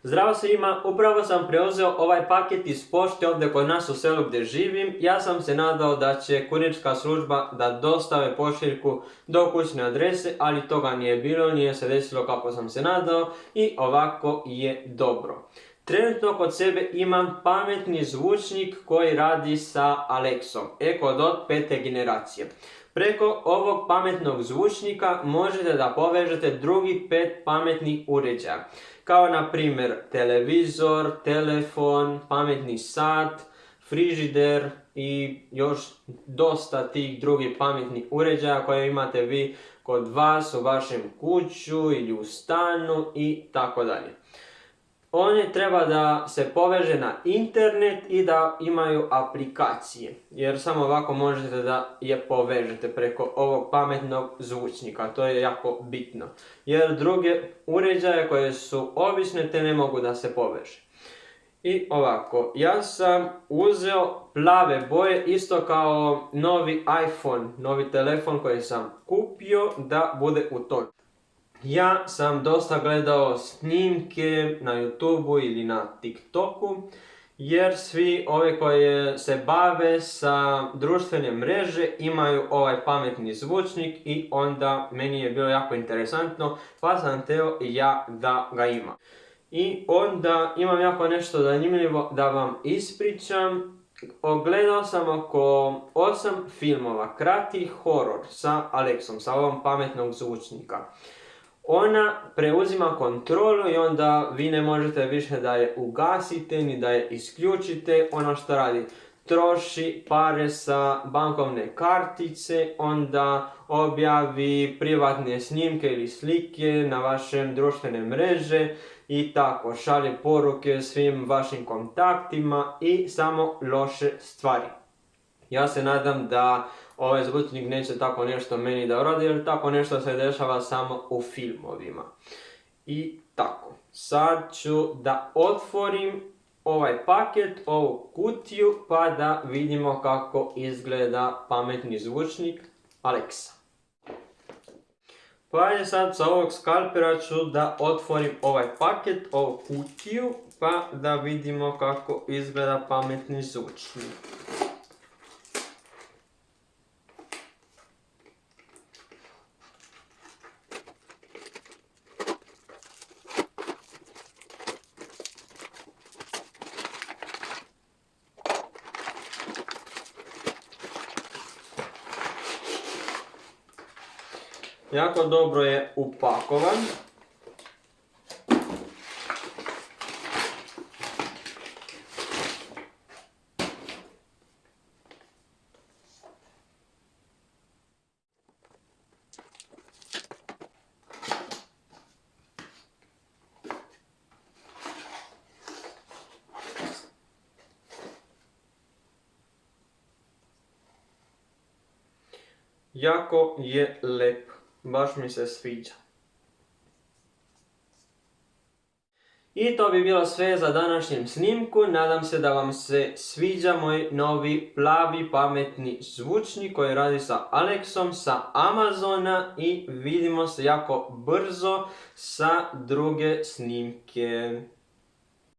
Zdravo svima, upravo sam preuzeo ovaj paket iz pošte ovdje kod nas u selu gdje živim. Ja sam se nadao da će kurirska služba da dostave pošiljku do kućne adrese, ali toga nije bilo, nije se desilo kako sam se nadao i ovako je dobro. Trenutno kod sebe imam pametni zvučnik koji radi sa Alexom, Echo Dot 5. generacije. Preko ovog pametnog zvučnika možete da povežete drugih 5 pametnih uređaja, kao na primjer televizor, telefon, pametni sat, frižider i još dosta tih drugih pametnih uređaja koje imate vi kod vas u vašem kuću ili u stanu i tako dalje. One treba da se poveže na internet i da imaju aplikacije, jer samo ovako možete da je povežete preko ovog pametnog zvučnika, to je jako bitno, jer druge uređaje koje su obične te ne mogu da se poveže. I ovako, ja sam uzeo plave boje, isto kao novi iPhone, novi telefon koji sam kupio da bude u tonu. Ja sam dosta gledao snimke na YouTubeu ili na TikToku, jer svi ove koje se bave sa društvene mreže imaju ovaj pametni zvučnik i onda meni je bilo jako interesantno pa sam htio ja da ga imam. I onda imam jako nešto zanimljivo da vam ispričam. Ogledao sam oko 8 filmova, kratkih horor sa Alexom, sa ovom pametnog zvučnika. Ona preuzima kontrolu i onda vi ne možete više da je ugasite ni da je isključite. Ono što radi, troši pare sa bankovne kartice, onda objavi privatne snimke ili slike na vašem društvene mreže i tako šalje poruke svim vašim kontaktima i samo loše stvari. Ja se nadam da ovaj zvučnik neće tako nešto meni da uradi, jer tako nešto se dešava samo u filmovima. I tako, sad ću da otvorim ovaj paket, ovu kutiju, pa da vidimo kako izgleda pametni zvučnik Alexa. Pa je sad sa ovog skalpera ću da otvorim ovaj paket, ovu kutiju, pa da vidimo kako izgleda pametni zvučnik. Jako dobro je upakovan. Jako je lep. Baš mi se sviđa. I to bi bilo sve za današnjem snimku. Nadam se da vam se sviđa moj novi plavi pametni zvučnik koji radi sa Alexom, sa Amazona i vidimo se jako brzo sa druge snimke.